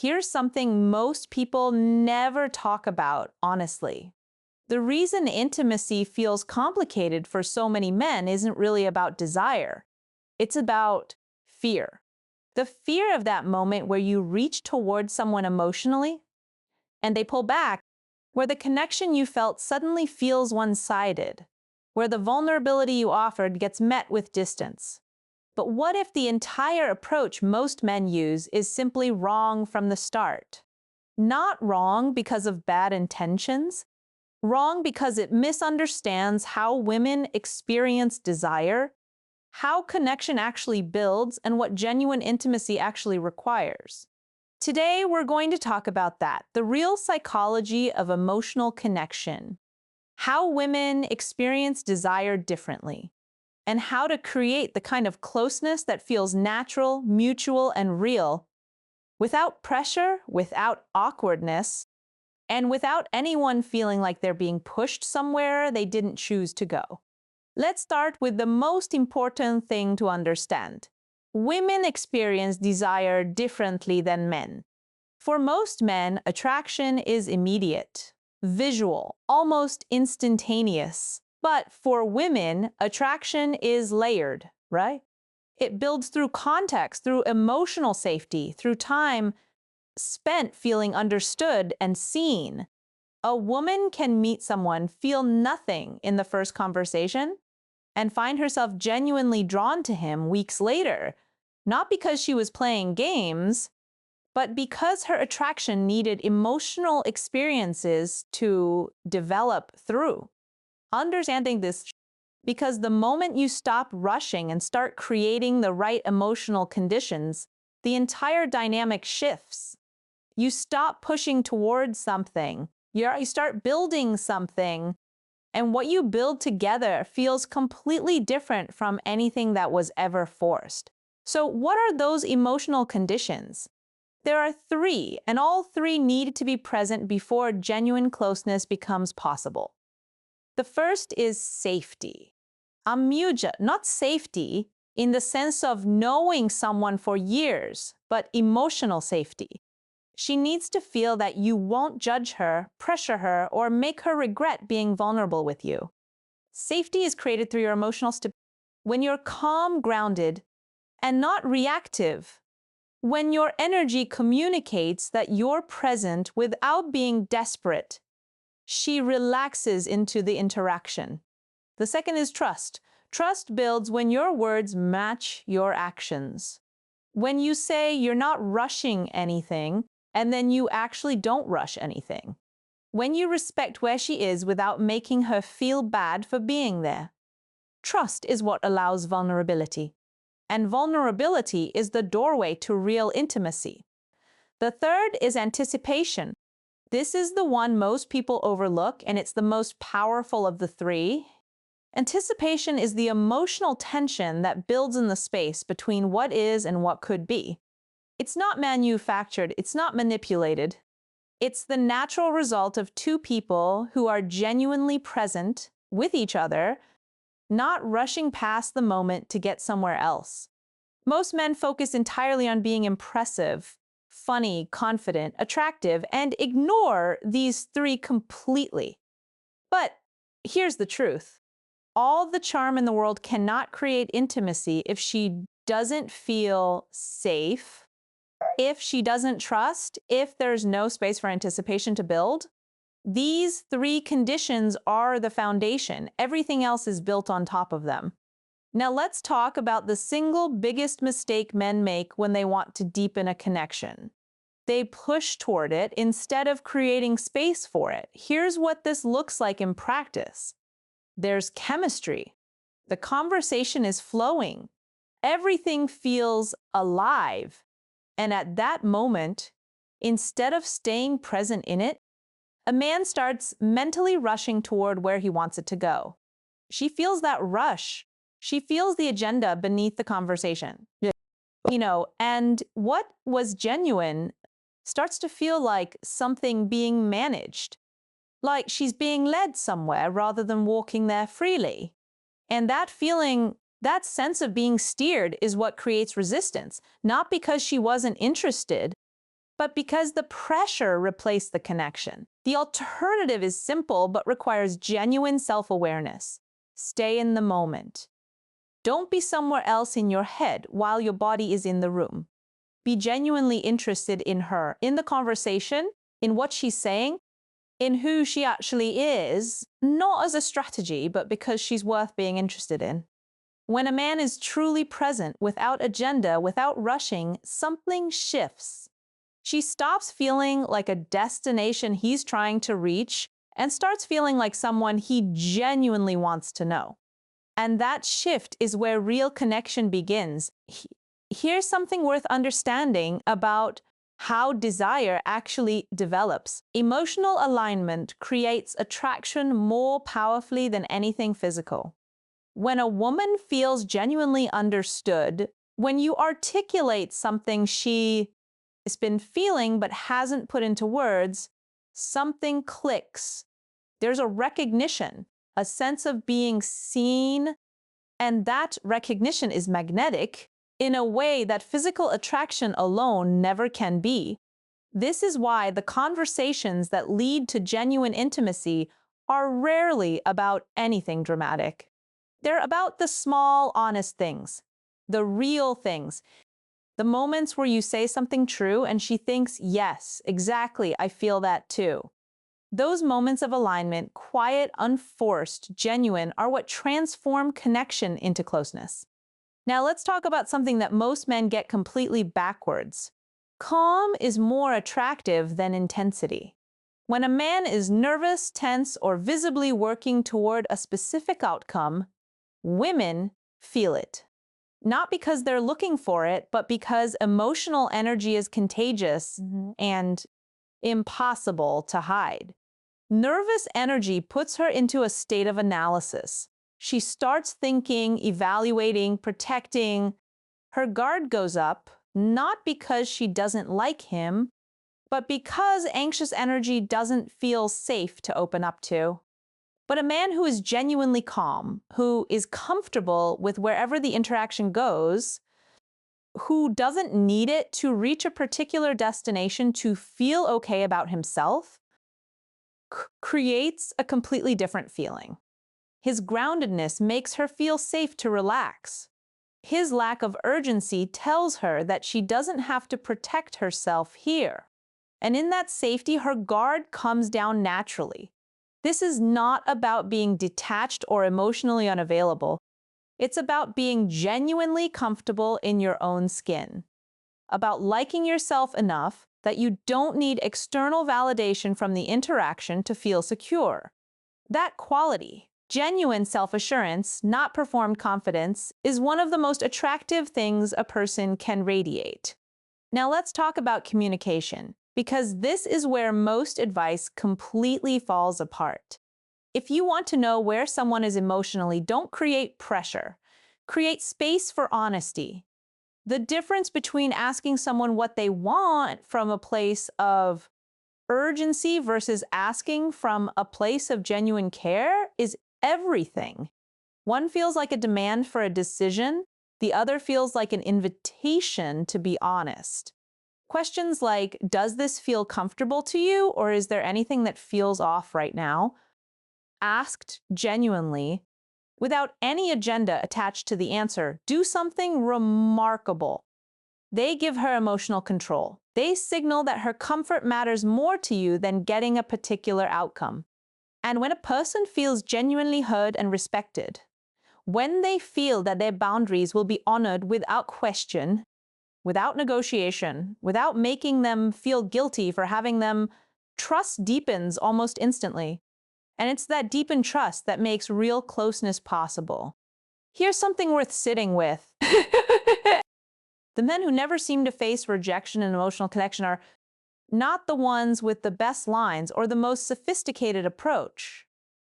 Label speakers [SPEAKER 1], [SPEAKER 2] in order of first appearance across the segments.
[SPEAKER 1] here's something most people never talk about honestly. The reason intimacy feels complicated for so many men isn't really about desire. It's about fear. The fear of that moment where you reach towards someone emotionally and they pull back, where the connection you felt suddenly feels one-sided, where the vulnerability you offered gets met with distance. But what if the entire approach most men use is simply wrong from the start? Not wrong because of bad intentions, wrong because it misunderstands how women experience desire, how connection actually builds, and what genuine intimacy actually requires. Today, we're going to talk about that, the real psychology of emotional connection, how women experience desire differently, and how to create the kind of closeness that feels natural, mutual, and real, without pressure, without awkwardness, and without anyone feeling like they're being pushed somewhere they didn't choose to go. Let's start with the most important thing to understand. Women experience desire differently than men. For most men, attraction is immediate, visual, almost instantaneous. But for women, attraction is layered, right? It builds through context, through emotional safety, through time spent feeling understood and seen. A woman can meet someone, feel nothing in the first conversation, and find herself genuinely drawn to him weeks later, not because she was playing games, but because her attraction needed emotional experiences to develop through. Understanding this, because the moment you stop rushing and start creating the right emotional conditions, the entire dynamic shifts. You stop pushing towards something, you start building something, and what you build together feels completely different from anything that was ever forced. So what are those emotional conditions? There are three, and all three need to be present before genuine closeness becomes possible. The first is safety. Amuja, not safety in the sense of knowing someone for years, but emotional safety. She needs to feel that you won't judge her, pressure her, or make her regret being vulnerable with you. Safety is created through your emotional stability. When you're calm, grounded, and not reactive, when your energy communicates that you're present without being desperate, she relaxes into the interaction. The second is trust. Trust builds when your words match your actions. When you say you're not rushing anything, and then you actually don't rush anything. When you respect where she is without making her feel bad for being there. Trust is what allows vulnerability. And vulnerability is the doorway to real intimacy. The third is anticipation. This is the one most people overlook, and it's the most powerful of the three. Anticipation is the emotional tension that builds in the space between what is and what could be. It's not manufactured, it's not manipulated. It's the natural result of two people who are genuinely present with each other, not rushing past the moment to get somewhere else. Most men focus entirely on being impressive, funny, confident, attractive, and ignore these three completely. But here's the truth. All the charm in the world cannot create intimacy if she doesn't feel safe, if she doesn't trust, if there's no space for anticipation to build. These three conditions are the foundation. Everything else is built on top of them. Now let's talk about the single biggest mistake men make when they want to deepen a connection. They push toward it instead of creating space for it. Here's what this looks like in practice. There's chemistry. The conversation is flowing. Everything feels alive. And at that moment, instead of staying present in it, a man starts mentally rushing toward where he wants it to go. She feels that rush. She feels the agenda beneath the conversation. Yeah. And what was genuine starts to feel like something being managed, like she's being led somewhere rather than walking there freely. And that feeling, that sense of being steered is what creates resistance, not because she wasn't interested, but because the pressure replaced the connection. The alternative is simple but requires genuine self-awareness. Stay in the moment. Don't be somewhere else in your head while your body is in the room. Be genuinely interested in her, in the conversation, in what she's saying, in who she actually is, not as a strategy, but because she's worth being interested in. When a man is truly present, without agenda, without rushing, something shifts. She stops feeling like a destination he's trying to reach and starts feeling like someone he genuinely wants to know. And that shift is where real connection begins. Here's something worth understanding about how desire actually develops. Emotional alignment creates attraction more powerfully than anything physical. When a woman feels genuinely understood, when you articulate something she has been feeling but hasn't put into words, something clicks. There's a recognition, a sense of being seen, and that recognition is magnetic in a way that physical attraction alone never can be. This is why the conversations that lead to genuine intimacy are rarely about anything dramatic. They're about the small, honest things, the real things, the moments where you say something true and she thinks, yes, exactly, I feel that too. Those moments of alignment, quiet, unforced, genuine, are what transform connection into closeness. Now let's talk about something that most men get completely backwards. Calm is more attractive than intensity. When a man is nervous, tense, or visibly working toward a specific outcome, women feel it. Not because they're looking for it, but because emotional energy is contagious and impossible to hide. Nervous energy puts her into a state of analysis. She starts thinking, evaluating, protecting. Her guard goes up, not because she doesn't like him, but because anxious energy doesn't feel safe to open up to. But a man who is genuinely calm, who is comfortable with wherever the interaction goes, who doesn't need it to reach a particular destination to feel okay about himself, creates a completely different feeling. His groundedness makes her feel safe to relax. His lack of urgency tells her that she doesn't have to protect herself here. And in that safety, her guard comes down naturally. This is not about being detached or emotionally unavailable. It's about being genuinely comfortable in your own skin, about liking yourself enough that you don't need external validation from the interaction to feel secure. That quality, genuine self-assurance, not performed confidence, is one of the most attractive things a person can radiate. Now let's talk about communication, because this is where most advice completely falls apart. If you want to know where someone is emotionally, don't create pressure. Create space for honesty. The difference between asking someone what they want from a place of urgency versus asking from a place of genuine care is everything. One feels like a demand for a decision, the other feels like an invitation to be honest. Questions like, does this feel comfortable to you, or is there anything that feels off right now? Asked genuinely, without any agenda attached to the answer, do something remarkable. They give her emotional control. They signal that her comfort matters more to you than getting a particular outcome. And when a person feels genuinely heard and respected, when they feel that their boundaries will be honored without question, without negotiation, without making them feel guilty for having them, trust deepens almost instantly. And it's that deepened trust that makes real closeness possible. Here's something worth sitting with. The men who never seem to face rejection and emotional connection are not the ones with the best lines or the most sophisticated approach.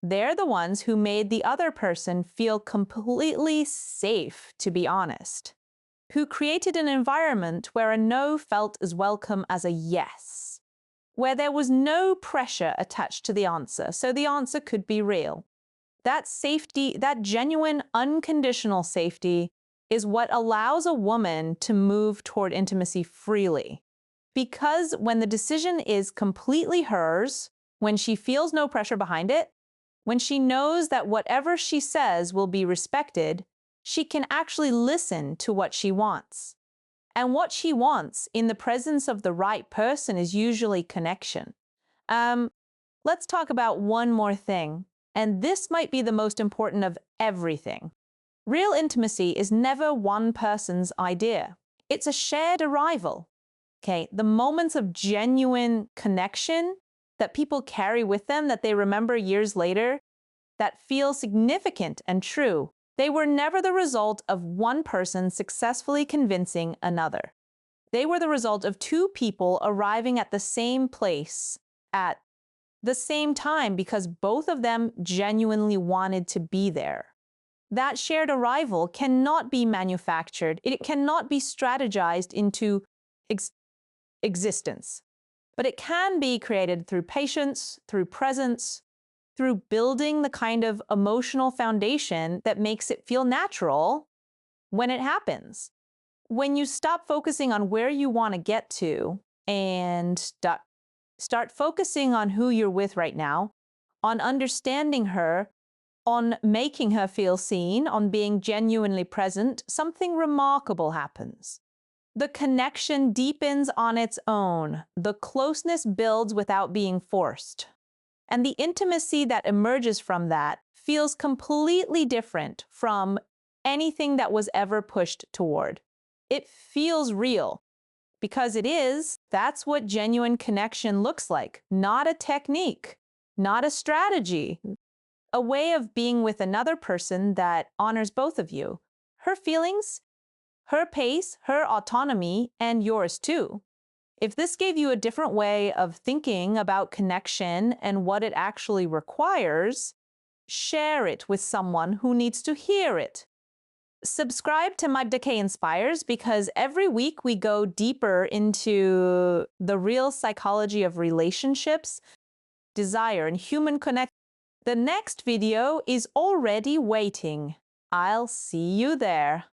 [SPEAKER 1] They're the ones who made the other person feel completely safe to be honest, who created an environment where a no felt as welcome as a yes, where there was no pressure attached to the answer, so the answer could be real. That safety, that genuine, unconditional safety, is what allows a woman to move toward intimacy freely. Because when the decision is completely hers, when she feels no pressure behind it, when she knows that whatever she says will be respected, she can actually listen to what she wants. And what she wants in the presence of the right person is usually connection. Let's talk about one more thing, and this might be the most important of everything. Real intimacy is never one person's idea. It's a shared arrival. Okay, the moments of genuine connection that people carry with them that they remember years later, that feel significant and true, they were never the result of one person successfully convincing another. They were the result of two people arriving at the same place at the same time because both of them genuinely wanted to be there. That shared arrival cannot be manufactured. It cannot be strategized into existence. But it can be created through patience, through presence, through building the kind of emotional foundation that makes it feel natural when it happens. When you stop focusing on where you want to get to and start focusing on who you're with right now, on understanding her, on making her feel seen, on being genuinely present, something remarkable happens. The connection deepens on its own. The closeness builds without being forced. And the intimacy that emerges from that feels completely different from anything that was ever pushed toward. It feels real because it is. That's what genuine connection looks like. Not a technique, not a strategy, a way of being with another person that honors both of you. Her feelings, her pace, her autonomy, and yours too. If this gave you a different way of thinking about connection and what it actually requires, share it with someone who needs to hear it. Subscribe to Magda K Inspires because every week we go deeper into the real psychology of relationships, desire, and human connection. The next video is already waiting. I'll see you there.